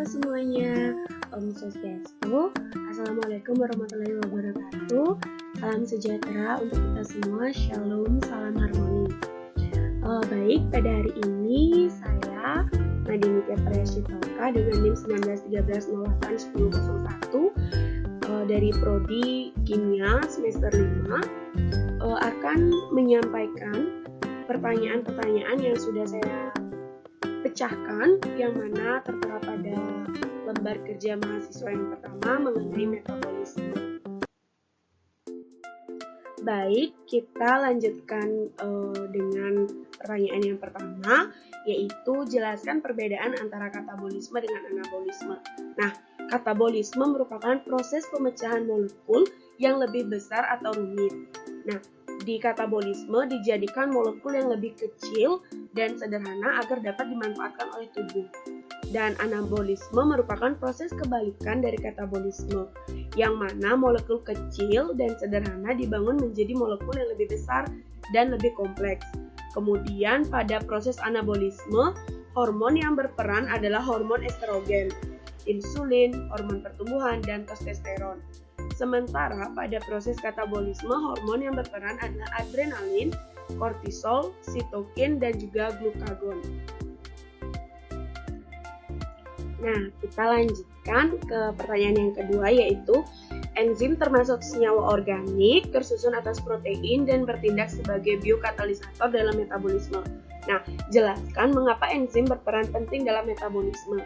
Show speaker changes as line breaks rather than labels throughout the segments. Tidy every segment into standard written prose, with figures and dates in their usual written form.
Halo semuanya, Om Swastiastu. Assalamualaikum warahmatullahi wabarakatuh. Salam sejahtera untuk kita semua. Shalom, salam harmoni. Baik, pada hari ini saya Nadine Priyashitoka dengan NIM 1913081001 dari Prodi Kimia semester 5 akan menyampaikan pertanyaan-pertanyaan yang sudah saya pecahkan, yang mana tertera pada lembar kerja mahasiswa yang pertama mengenai metabolisme. Baik, kita lanjutkan dengan pertanyaan yang pertama, yaitu jelaskan perbedaan antara katabolisme dengan anabolisme. Nah, katabolisme merupakan proses pemecahan molekul yang lebih besar atau rumit. Nah, di katabolisme dijadikan molekul yang lebih kecil dan sederhana agar dapat dimanfaatkan oleh tubuh. Dan anabolisme merupakan proses kebalikan dari katabolisme, yang mana molekul kecil dan sederhana dibangun menjadi molekul yang lebih besar dan lebih kompleks. Kemudian pada proses anabolisme, hormon yang berperan adalah hormon estrogen, insulin, hormon pertumbuhan, dan testosteron. Sementara pada proses katabolisme, hormon yang berperan adalah adrenalin, kortisol, sitokin, dan juga glukagon. Nah, kita lanjutkan ke pertanyaan yang kedua, yaitu enzim termasuk senyawa organik, tersusun atas protein, dan bertindak sebagai biokatalisator dalam metabolisme. Nah, jelaskan mengapa enzim berperan penting dalam metabolisme.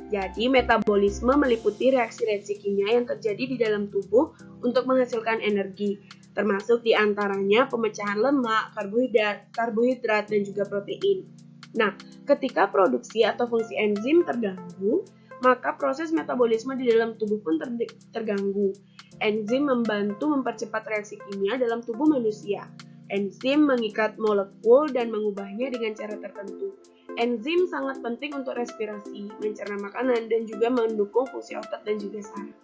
Jadi, metabolisme meliputi reaksi-reaksi kimia yang terjadi di dalam tubuh untuk menghasilkan energi, termasuk diantaranya pemecahan lemak, karbohidrat, dan juga protein. Nah, ketika produksi atau fungsi enzim terganggu, maka proses metabolisme di dalam tubuh pun terganggu. Enzim membantu mempercepat reaksi kimia dalam tubuh manusia. Enzim mengikat molekul dan mengubahnya dengan cara tertentu. Enzim sangat penting untuk respirasi, mencerna makanan, dan juga mendukung fungsi otot dan juga saraf.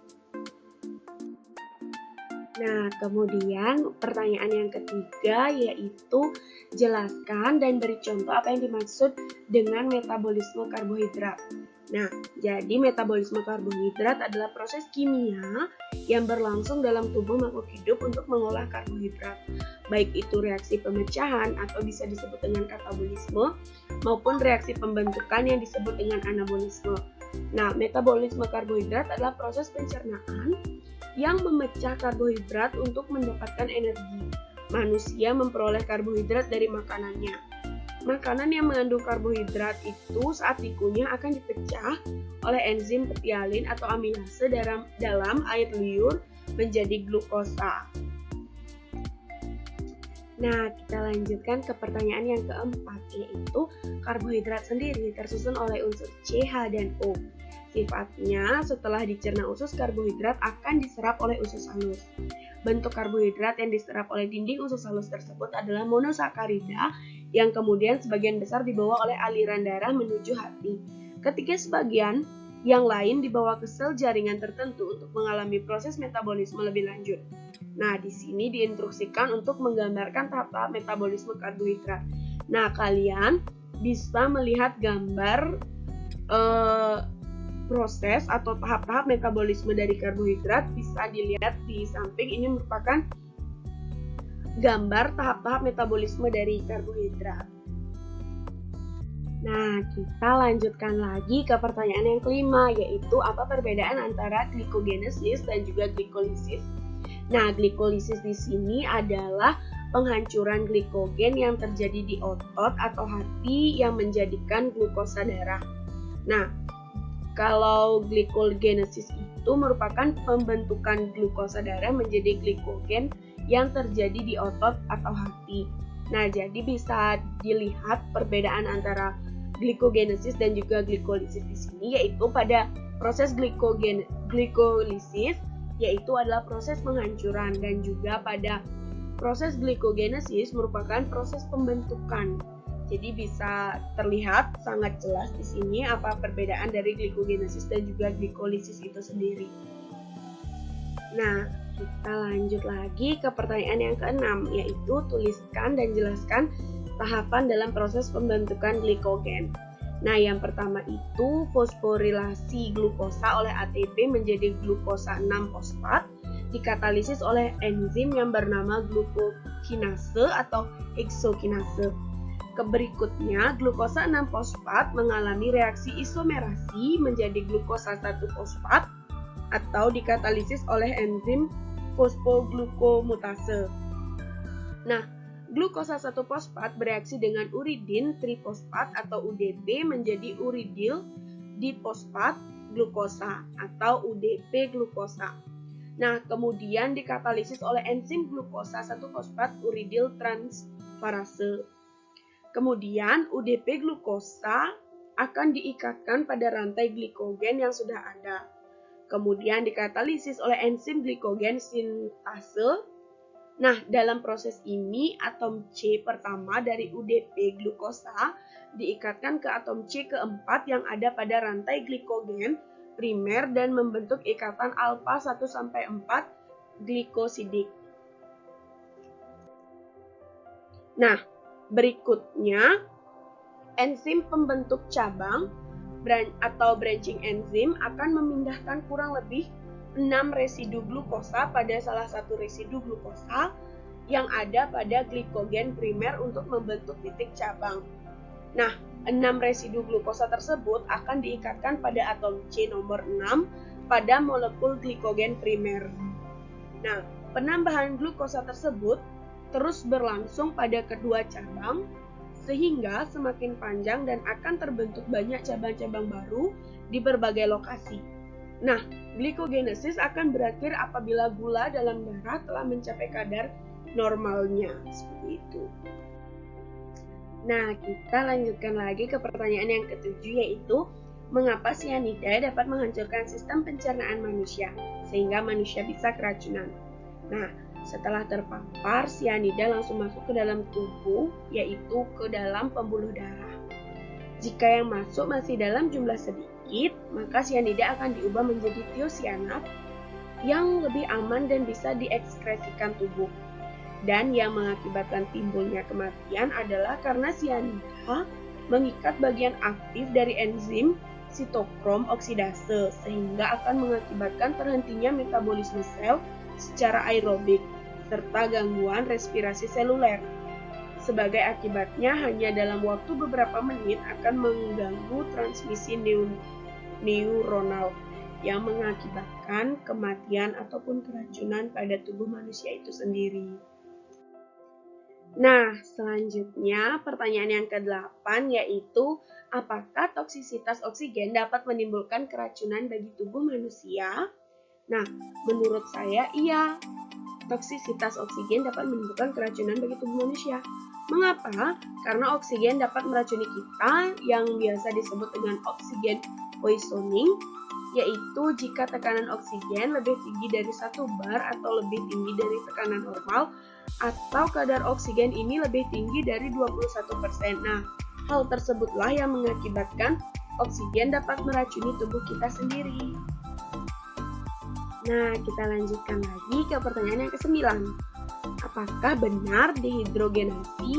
Nah, kemudian pertanyaan yang ketiga yaitu jelaskan dan beri contoh apa yang dimaksud dengan metabolisme karbohidrat. Nah, jadi metabolisme karbohidrat adalah proses kimia yang berlangsung dalam tubuh makhluk hidup untuk mengolah karbohidrat, baik itu reaksi pemecahan atau bisa disebut dengan katabolisme, maupun reaksi pembentukan yang disebut dengan anabolisme. Nah, metabolisme karbohidrat adalah proses pencernaan yang memecah karbohidrat untuk mendapatkan energi. Manusia memperoleh karbohidrat dari makanannya. Makanan yang mengandung karbohidrat itu saat dikunyah akan dipecah oleh enzim petialin atau amilase dalam air liur menjadi glukosa. Nah, kita lanjutkan ke pertanyaan yang keempat, yaitu karbohidrat sendiri tersusun oleh unsur C, H, dan O. Sifatnya, setelah dicerna usus, karbohidrat akan diserap oleh usus halus. Bentuk karbohidrat yang diserap oleh dinding usus halus tersebut adalah monosakarida yang kemudian sebagian besar dibawa oleh aliran darah menuju hati. Ketika sebagian yang lain dibawa ke sel jaringan tertentu untuk mengalami proses metabolisme lebih lanjut. Nah, di sini diinstruksikan untuk menggambarkan tahap-tahap metabolisme karbohidrat. Nah, kalian bisa melihat gambar proses atau tahap-tahap metabolisme dari karbohidrat, bisa dilihat di samping. Ini merupakan gambar tahap-tahap metabolisme dari karbohidrat. Nah, kita lanjutkan lagi ke pertanyaan yang kelima, yaitu apa perbedaan antara glikogenesis dan juga glikolisis. Nah, glikolisis di sini adalah penghancuran glikogen yang terjadi di otot atau hati yang menjadikan glukosa darah. Nah, kalau glikogenesis itu merupakan pembentukan glukosa darah menjadi glikogen yang terjadi di otot atau hati. Nah, jadi bisa dilihat perbedaan antara glikogenesis dan juga glikolisis di sini, yaitu pada proses glikolisis yaitu adalah proses penghancuran, dan juga pada proses glikogenesis merupakan proses pembentukan. Jadi bisa terlihat sangat jelas di sini apa perbedaan dari glikogenesis dan juga glikolisis itu sendiri. Nah, kita lanjut lagi ke pertanyaan yang keenam, yaitu tuliskan dan jelaskan tahapan dalam proses pembentukan glikogen. Nah, yang pertama itu fosforilasi glukosa oleh ATP menjadi glukosa 6-fosfat dikatalisis oleh enzim yang bernama glukokinase atau heksokinase. Berikutnya, glukosa 6-fosfat mengalami reaksi isomerasi menjadi glukosa 1-fosfat atau dikatalisis oleh enzim fosfoglukomutase. Nah, glukosa 1-fosfat bereaksi dengan uridin trifosfat atau UDP menjadi uridyl difosfat glukosa atau UDP glukosa. Nah, kemudian dikatalisis oleh enzim glukosa 1-fosfat uridyl transferase. Kemudian UDP glukosa akan diikatkan pada rantai glikogen yang sudah ada. Kemudian dikatalisis oleh enzim glikogen sintase. Nah, dalam proses ini atom C pertama dari UDP glukosa diikatkan ke atom C keempat yang ada pada rantai glikogen primer dan membentuk ikatan alfa 1-4 glikosidik. Nah, berikutnya enzim pembentuk cabang atau branching enzim akan memindahkan kurang lebih 6 residu glukosa pada salah satu residu glukosa yang ada pada glikogen primer untuk membentuk titik cabang. Nah, 6 residu glukosa tersebut akan diikatkan pada atom C nomor 6 pada molekul glikogen primer. Nah, penambahan glukosa tersebut terus berlangsung pada kedua cabang sehingga semakin panjang dan akan terbentuk banyak cabang-cabang baru di berbagai lokasi. Nah, glikogenesis akan berakhir apabila gula dalam darah telah mencapai kadar normalnya, seperti itu. Nah, kita lanjutkan lagi ke pertanyaan yang ketujuh, yaitu mengapa cyanida dapat menghancurkan sistem pencernaan manusia sehingga manusia bisa keracunan. Nah, setelah terpapar, cyanida langsung masuk ke dalam tubuh, yaitu ke dalam pembuluh darah. Jika yang masuk masih dalam jumlah sedikit, maka cyanida akan diubah menjadi tiocyanat yang lebih aman dan bisa diekskresikan tubuh. Dan yang mengakibatkan timbulnya kematian adalah karena cyanida mengikat bagian aktif dari enzim sitokrom oksidase, sehingga akan mengakibatkan terhentinya metabolisme sel secara aerobik, serta gangguan respirasi seluler. Sebagai akibatnya, hanya dalam waktu beberapa menit akan mengganggu transmisi neuronal yang mengakibatkan kematian ataupun keracunan pada tubuh manusia itu sendiri. Nah, selanjutnya pertanyaan yang ke-8 yaitu apakah toksisitas oksigen dapat menimbulkan keracunan bagi tubuh manusia? Nah, menurut saya iya. Toksisitas oksigen dapat menimbulkan keracunan bagi tubuh manusia. Mengapa? Karena oksigen dapat meracuni kita yang biasa disebut dengan oksigen poisoning, yaitu jika tekanan oksigen lebih tinggi dari 1 bar atau lebih tinggi dari tekanan normal, atau kadar oksigen ini lebih tinggi dari 21%. Nah, hal tersebutlah yang mengakibatkan oksigen dapat meracuni tubuh kita sendiri. Nah, kita lanjutkan lagi ke pertanyaan yang ke-9. Apakah benar dehidrogenasi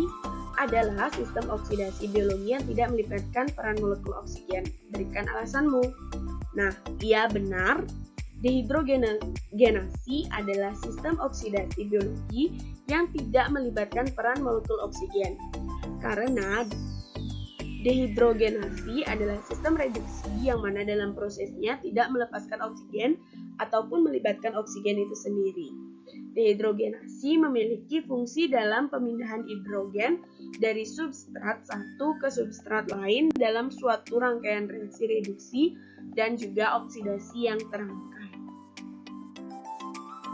adalah sistem oksidasi biologi yang tidak melibatkan peran molekul oksigen? Berikan alasanmu. Nah, iya benar. Dehidrogenasi adalah sistem oksidasi biologi yang tidak melibatkan peran molekul oksigen. Karena dehidrogenasi adalah sistem reduksi yang mana dalam prosesnya tidak melepaskan oksigen ataupun melibatkan oksigen itu sendiri. Dehidrogenasi memiliki fungsi dalam pemindahan hidrogen dari substrat satu ke substrat lain dalam suatu rangkaian reaksi reduksi dan juga oksidasi yang terangkai.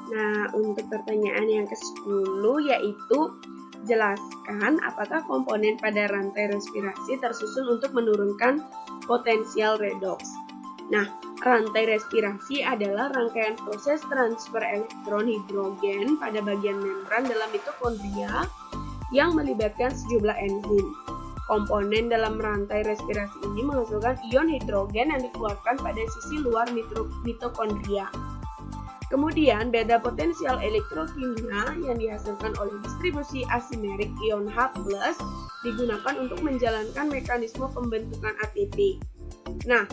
Nah, untuk pertanyaan yang ke-10 yaitu jelaskan apakah komponen pada rantai respirasi tersusun untuk menurunkan potensial redoks. Nah, rantai respirasi adalah rangkaian proses transfer elektron hidrogen pada bagian membran dalam mitokondria yang melibatkan sejumlah enzim. Komponen dalam rantai respirasi ini menghasilkan ion hidrogen yang dikeluarkan pada sisi luar mitokondria. Kemudian, beda potensial elektrokimia yang dihasilkan oleh distribusi asimerik ion H+ digunakan untuk menjalankan mekanisme pembentukan ATP. Nah,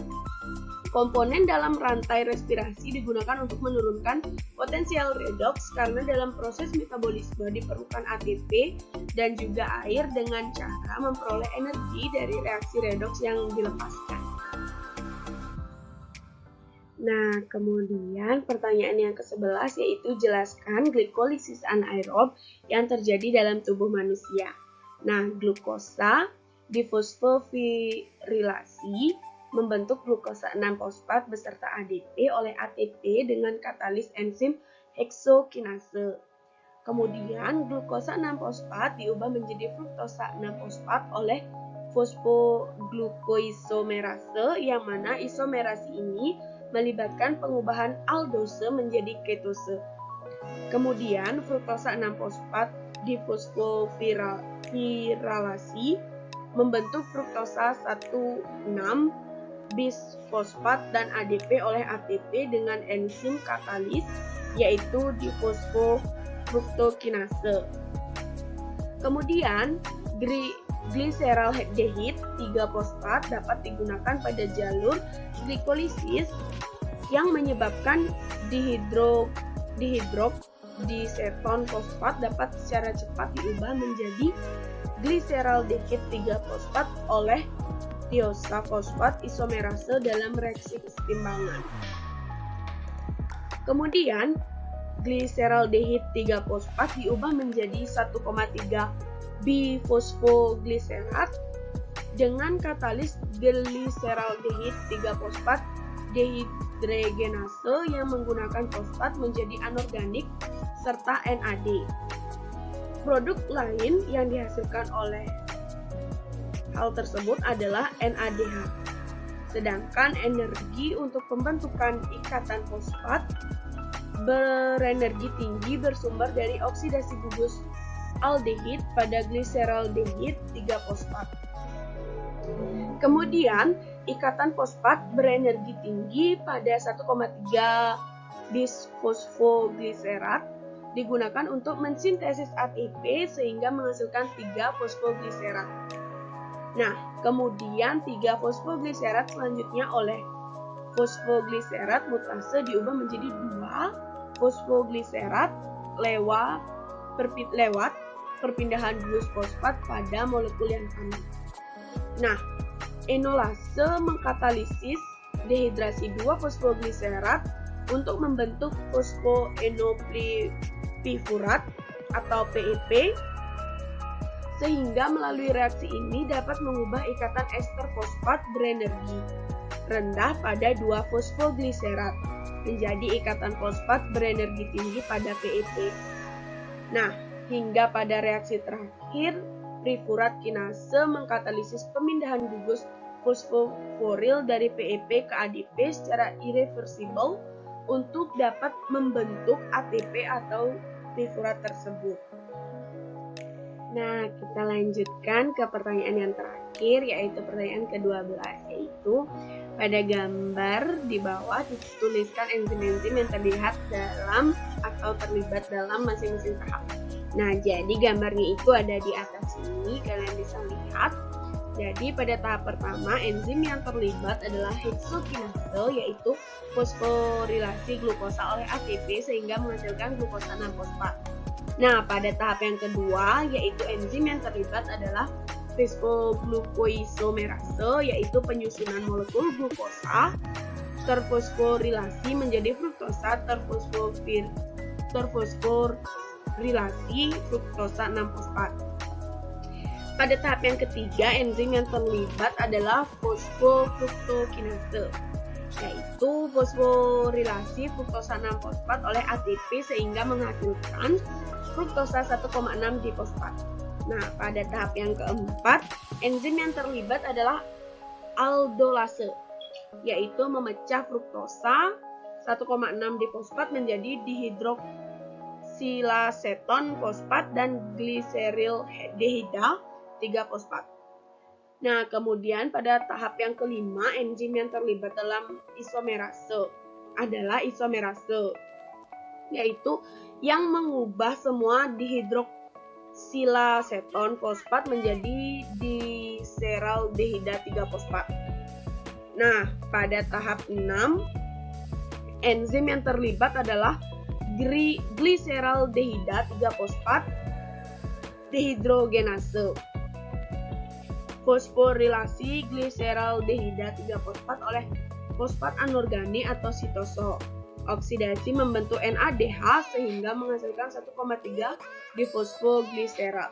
komponen dalam rantai respirasi digunakan untuk menurunkan potensial redoks karena dalam proses metabolisme diperlukan ATP dan juga air dengan cara memperoleh energi dari reaksi redoks yang dilepaskan. Nah, kemudian pertanyaan yang ke-11 yaitu jelaskan glikolisis anaerob yang terjadi dalam tubuh manusia. Nah, glukosa difosforilasi membentuk glukosa 6-fosfat beserta ADP oleh ATP dengan katalis enzim heksokinase. Kemudian, glukosa 6-fosfat diubah menjadi fruktosa 6-fosfat oleh fosfoglukoisomerase yang mana isomerasi ini melibatkan pengubahan aldose menjadi ketose. Kemudian, fruktosa 6-fosfat difosforilasi membentuk fruktosa 1,6-bisfosfat dan ADP oleh ATP dengan enzim katalis yaitu difosfofruktokinase. Kemudian, gliseraldehid 3-fosfat dapat digunakan pada jalur glikolisis yang menyebabkan dihidroksiseton fosfat dapat secara cepat diubah menjadi gliseraldehid 3-fosfat oleh tiosa fosfat isomerase dalam reaksi kesetimbangan. Kemudian, gliseraldehid 3-fosfat diubah menjadi 1,3 bifosfogliserat dengan katalis gliseraldehid 3-fosfat dehidrogenase yang menggunakan fosfat menjadi anorganik serta NAD. Produk lain yang dihasilkan oleh hal tersebut adalah NADH. Sedangkan energi untuk pembentukan ikatan fosfat berenergi tinggi bersumber dari oksidasi gugus aldehid pada gliseraldehid 3-fosfat. Kemudian, ikatan fosfat berenergi tinggi pada 1,3 bisfosfogliserat digunakan untuk mensintesis ATP sehingga menghasilkan 3 fosfogliserat. Nah, kemudian 3 fosfogliserat selanjutnya oleh fosfogliserat mutase diubah menjadi 2 fosfogliserat lewat perpindahan gugus fosfat pada molekul yang sama. Nah, enolase mengkatalisis dehidrasi 2 fosfogliserat untuk membentuk fosfoenopifurat atau PEP sehingga melalui reaksi ini dapat mengubah ikatan ester fosfat berenergi rendah pada 2 fosfogliserat menjadi ikatan fosfat berenergi tinggi pada PEP. Nah, hingga pada reaksi terakhir trifurat kinase mengkatalisis pemindahan gugus fosfoforil dari PEP ke ADP secara irreversible untuk dapat membentuk ATP atau trifurat tersebut. Nah, kita lanjutkan ke pertanyaan yang terakhir, yaitu pertanyaan ke-12, yaitu pada gambar di bawah dituliskan enzim-enzim yang terlihat dalam atau terlibat dalam masing-masing tahap. Nah, jadi gambarnya itu ada di atas sini, kalian bisa lihat. Jadi pada tahap pertama, enzim yang terlibat adalah heksokinase, yaitu fosforilasi glukosa oleh ATP sehingga menghasilkan glukosa 6-fosfat. Nah, pada tahap yang kedua, yaitu enzim yang terlibat adalah fosfoglukoisomerase, yaitu penyusunan molekul glukosa terfosforilasi menjadi fruktosa terfosforilasi fruktosa 6-fosfat. Pada tahap yang ketiga, enzim yang terlibat adalah fosfofruktokinase, yaitu fosforilasi fruktosa 6-fosfat oleh ATP sehingga menghasilkan fruktosa 1,6 difosfat. Nah, pada tahap yang keempat, enzim yang terlibat adalah aldolase, yaitu memecah fruktosa 1,6 difosfat menjadi dihidroksilaseton fosfat dan gliserildehida 3-fosfat. Nah, kemudian pada tahap yang kelima, enzim yang terlibat dalam isomerase adalah isomerase, yaitu yang mengubah semua dihidroksilaseton fosfat menjadi diseraldehida 3-fosfat. Nah, pada tahap 6, enzim yang terlibat adalah gliseraldehida 3-fosfat dehidrogenase. Fosforilasi gliseraldehida 3-fosfat oleh fosfat anorganik atau sitoso. Oksidasi membentuk NADH sehingga menghasilkan 1,3 difosfogliserat.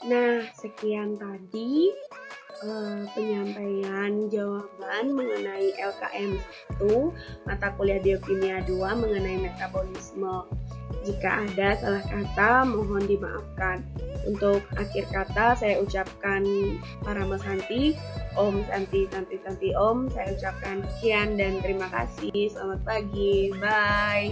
Nah, sekian tadi penyampaian jawaban mengenai LKM 1 mata kuliah biokimia 2 mengenai metabolisme. Jika ada salah kata mohon dimaafkan. Untuk akhir kata saya ucapkan Parama Santi, Om Santi Santi Santi Om. Saya ucapkan sekian dan terima kasih. Selamat pagi, bye.